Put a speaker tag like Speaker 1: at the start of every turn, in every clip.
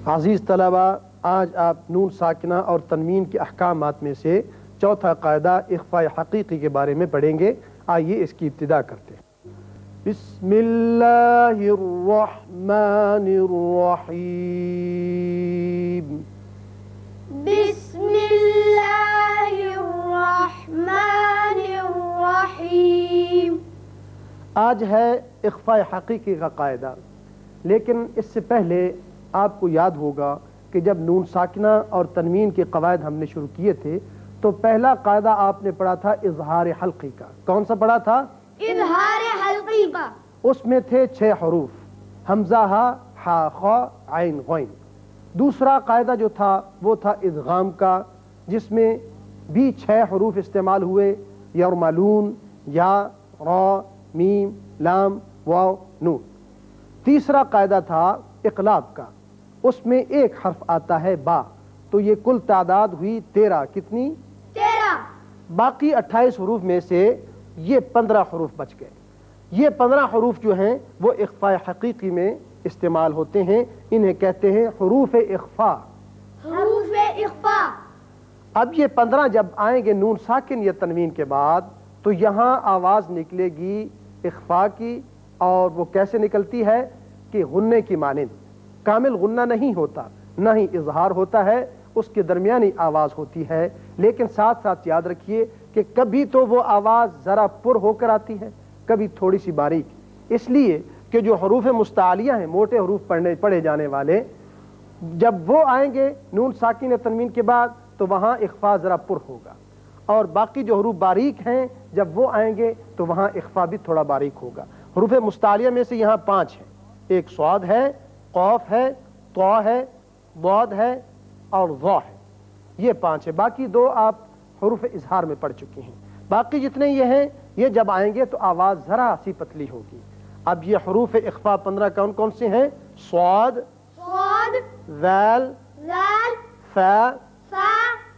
Speaker 1: عزیز طلبہ، آج آپ نون ساکنہ اور تنوین کے احکامات میں سے چوتھا قاعدہ اخفاء حقیقی کے بارے میں پڑھیں گے۔ آئیے اس کی ابتدا کرتے ہیں۔ بسم اللہ الرحمن الرحیم۔
Speaker 2: بسم اللہ الرحمن الرحیم۔
Speaker 1: آج ہے اخفاء حقیقی کا قاعدہ، لیکن اس سے پہلے آپ کو یاد ہوگا کہ جب نون ساکنہ اور تنوین کے قواعد ہم نے شروع کیے تھے تو پہلا قاعدہ آپ نے پڑھا تھا اظہار حلقی کا۔ کون سا پڑھا تھا؟
Speaker 2: اظہار حلقی کا۔
Speaker 1: اس میں تھے 6 حروف، حمزہ ہا، حا، خا، عین، غین۔ دوسرا قاعدہ جو تھا وہ تھا ادغام کا، جس میں بھی 6 حروف استعمال ہوئے، یرملون، یا، را، میم، لام، واو، نون۔ تیسرا قاعدہ تھا اقلاب کا، اس میں ایک حرف آتا ہے با، تو یہ کل تعداد ہوئی 13۔ کتنی؟
Speaker 2: 13۔
Speaker 1: باقی 28 حروف میں سے یہ 15 حروف بچ گئے۔ یہ 15 حروف جو ہیں وہ اخفاء حقیقی میں استعمال ہوتے ہیں، انہیں کہتے ہیں حروف اخفاء۔
Speaker 2: حروف اخفاء۔
Speaker 1: اب یہ 15 جب آئیں گے نون ساکن یا تنوین کے بعد تو یہاں آواز نکلے گی اخفاء کی، اور وہ کیسے نکلتی ہے کہ غنے کی مانند۔ کامل غنہ نہیں ہوتا، نہ ہی اظہار ہوتا ہے، اس کے درمیانی آواز ہوتی ہے، لیکن ساتھ ساتھ یاد رکھیے کہ کبھی تو وہ آواز ذرا پر ہو کر آتی ہے، کبھی تھوڑی سی باریک، اس لیے کہ جو حروف مستعلیہ ہیں، موٹے حروف پڑھے جانے والے، جب وہ آئیں گے نون ساکن یا تنوین کے بعد تو وہاں اخفاء ذرا پر ہوگا، اور باقی جو حروف باریک ہیں جب وہ آئیں گے تو وہاں اخفاء بھی تھوڑا باریک ہوگا۔ حروف مستعلیہ میں سے یہاں 5 ہیں، ایک صاد ہے، قاف ہے، طا ہے، ضاد ہے اور ظا ہے، یہ 5 ہے۔ باقی 2 آپ حروف اظہار میں پڑھ چکے ہیں۔ باقی جتنے یہ ہیں یہ جب آئیں گے تو آواز ذرا سی پتلی ہوگی۔ اب یہ حروف اخفاء 15 کون کون سے ہیں؟ صاد،
Speaker 2: صاد،
Speaker 1: ذال،
Speaker 2: ذال،
Speaker 1: فا،
Speaker 2: فا،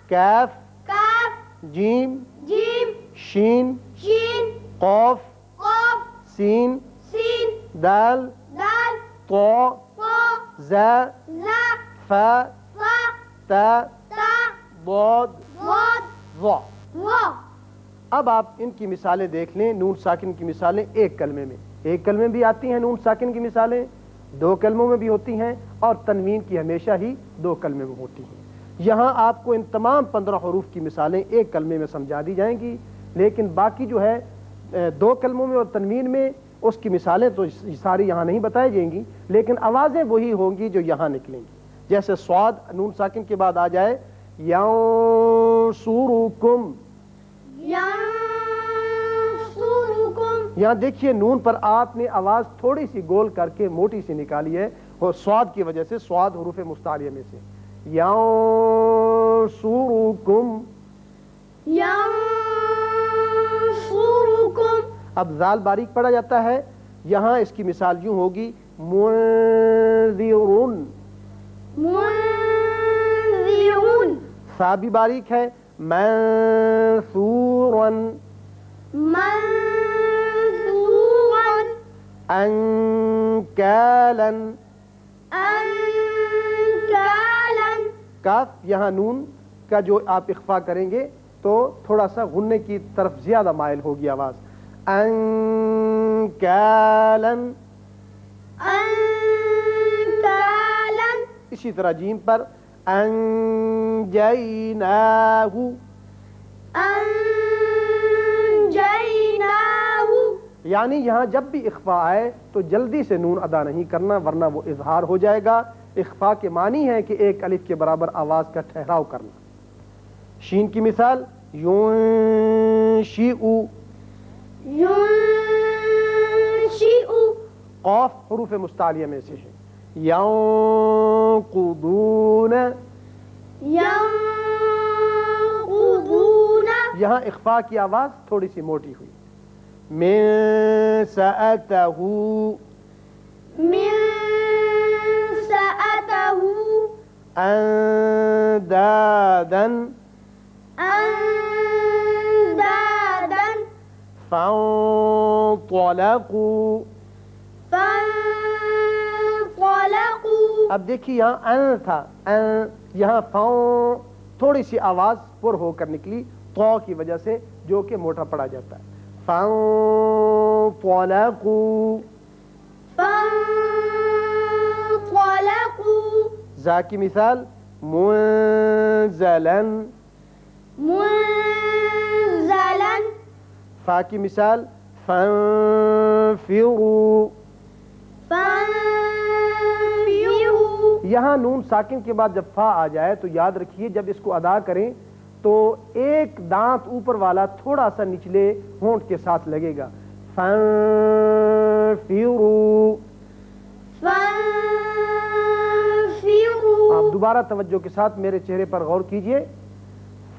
Speaker 1: کاف،
Speaker 2: کاف،
Speaker 1: جیم،
Speaker 2: جیم،
Speaker 1: شین،
Speaker 2: شین،
Speaker 1: قاف،
Speaker 2: قاف،
Speaker 1: سین،
Speaker 2: سین،
Speaker 1: دال،
Speaker 2: دال،
Speaker 1: طا،
Speaker 2: طا،
Speaker 1: زا،
Speaker 2: زا،
Speaker 1: فا،
Speaker 2: فا،
Speaker 1: تا،
Speaker 2: تا،
Speaker 1: ضاد،
Speaker 2: ضاد،
Speaker 1: ظا۔
Speaker 2: وا۔
Speaker 1: اب آپ ان کی مثالیں دیکھ لیں، نون ساکن کی مثالیں ایک کلمے میں، ایک کلمے بھی آتی ہیں نون ساکن کی مثالیں، 2 کلموں میں بھی ہوتی ہیں، اور تنوین کی ہمیشہ ہی 2 کلمے میں ہوتی ہیں۔ یہاں آپ کو ان تمام 15 حروف کی مثالیں ایک کلمے میں سمجھا دی جائیں گی، لیکن باقی جو ہے 2 کلموں میں اور تنوین میں اس کی مثالیں تو ساری یہاں نہیں بتائی جائیں گی، لیکن آوازیں وہی ہوں گی جو یہاں نکلیں گی۔ جیسے صاد نون ساکن کے بعد آ جائے ینصرکم،
Speaker 2: ینصرکم۔
Speaker 1: یہاں دیکھیے نون پر آپ نے آواز تھوڑی سی گول کر کے موٹی سی نکالی ہے، اور صاد کی وجہ سے، صاد حروف مستعلیہ میں سے، ینصرکم۔
Speaker 2: ینصرکم۔
Speaker 1: اب ذال باریک پڑا جاتا ہے، یہاں اس کی مثال یوں ہوگی منذرون۔
Speaker 2: منذرون۔
Speaker 1: فا بھی باریک ہے، منثورا۔
Speaker 2: منثورا۔
Speaker 1: انکالا۔
Speaker 2: انکالا۔
Speaker 1: کاف، یہاں نون کا جو آپ اخفاء کریں گے تو تھوڑا سا غننے کی طرف زیادہ مائل ہوگی آواز، انکالا۔
Speaker 2: انکالا۔
Speaker 1: اسی طرح جیم پر انجیناہ،
Speaker 2: انجیناہ۔
Speaker 1: یعنی یہاں جب بھی اخفاء آئے تو جلدی سے نون ادا نہیں کرنا، ورنہ وہ اظہار ہو جائے گا۔ اخفاء کے معنی ہے کہ ایک الف کے برابر آواز کا ٹھہراؤ کرنا۔ شین کی مثال ینشئ۔
Speaker 2: ینشئ۔
Speaker 1: قاف حروف مستعلیہ میں سے ہے، ینقضون۔
Speaker 2: ینقضون۔
Speaker 1: یہاں اخفاء کی آواز تھوڑی سی موٹی ہوئی، من سأتہ۔
Speaker 2: من سأتہ۔
Speaker 1: اندادا۔
Speaker 2: اندادا۔
Speaker 1: فانطلقوا۔
Speaker 2: فانطلقوا۔
Speaker 1: اب دیکھیے یہاں ان تھا، یہاں فاؤں تھوڑی سی آواز پر ہو کر نکلی تو کی وجہ سے، جو کہ موٹا پڑا جاتا ہے. فانطلقوا،
Speaker 2: فانطلقوا
Speaker 1: زا کی مثال منزلا،
Speaker 2: منزلا
Speaker 1: فا کی مثال فانفروا.
Speaker 2: فانفروا
Speaker 1: یہاں نون ساکن کے بعد جب فا آ جائے تو یاد رکھیے جب اس کو ادا کریں تو ایک دانت اوپر والا تھوڑا سا نچلے ہونٹ کے ساتھ لگے گا. فانفروا،
Speaker 2: فانفروا
Speaker 1: آپ دوبارہ توجہ کے ساتھ میرے چہرے پر غور کیجئے.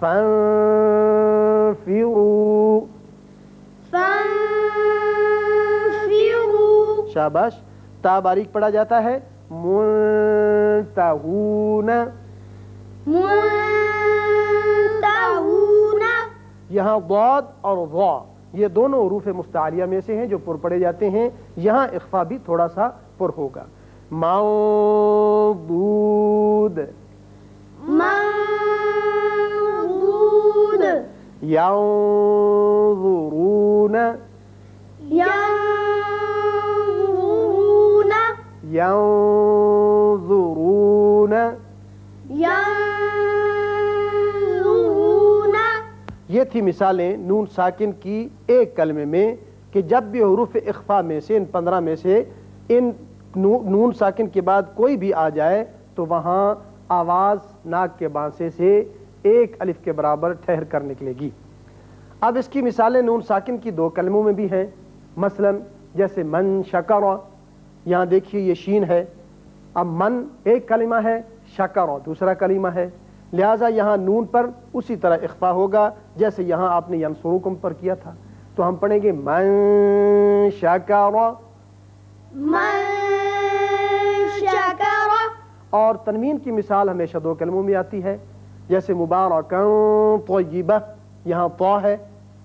Speaker 1: فانفروا،
Speaker 2: فانفروا
Speaker 1: شاباش. تا باریک پڑا جاتا ہے. منتہون،
Speaker 2: منتہون
Speaker 1: یہاں ضاد اور ضا یہ دونوں حروف مستعلیہ میں سے ہیں جو پر پڑے جاتے ہیں. یہاں اخفا بھی تھوڑا سا پر ہوگا. موضود،
Speaker 2: منضود
Speaker 1: ينظرون،
Speaker 2: ينظرون
Speaker 1: ينظرون.
Speaker 2: ينظرون
Speaker 1: یہ تھی مثالیں نون ساکن کی ایک کلمے میں کہ جب بھی حروف اخفا میں سے ان 15 میں سے ان نون ساکن کے بعد کوئی بھی آ جائے تو وہاں آواز ناک کے بانسے سے ایک الف کے برابر ٹھہر کر نکلے گی. اب اس کی مثالیں نون ساکن کی 2 کلموں میں بھی ہیں. مثلا جیسے من شکر، یہاں دیکھیے یہ شین ہے. اب من ایک کلمہ ہے، شکر دوسرا کلمہ ہے، لہٰذا یہاں نون پر اسی طرح اخفا ہوگا جیسے یہاں آپ نے ینصرکم پر کیا تھا. تو ہم پڑھیں گے من شکر،
Speaker 2: من شکر
Speaker 1: اور تنوین کی مثال ہمیشہ 2 کلموں میں آتی ہے. جیسے مبارکن طیبہ، یہاں طا ہے.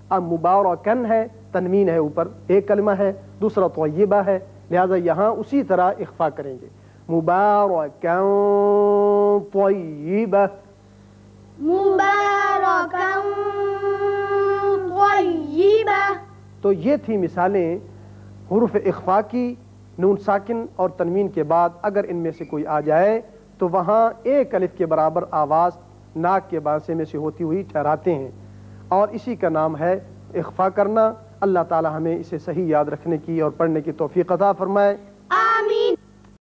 Speaker 1: اب مبارکن ہے، تنوین ہے اوپر، ایک کلمہ ہے، دوسرا طیبہ ہے، لہذا یہاں اسی طرح اخفا کریں گے. مبارکن طیبہ،
Speaker 2: مبارکا طیبا.
Speaker 1: تو یہ تھی مثالیں حروف اخفا کی. نون ساکن اور تنوین کے بعد اگر ان میں سے کوئی آ جائے تو وہاں ایک الف کے برابر آواز ناک کے بانسے میں سے ہوتی ہوئی ٹھہراتے ہیں، اور اسی کا نام ہے اخفا کرنا. اللہ تعالی ہمیں اسے صحیح یاد رکھنے کی اور پڑھنے کی توفیق عطا فرمائے.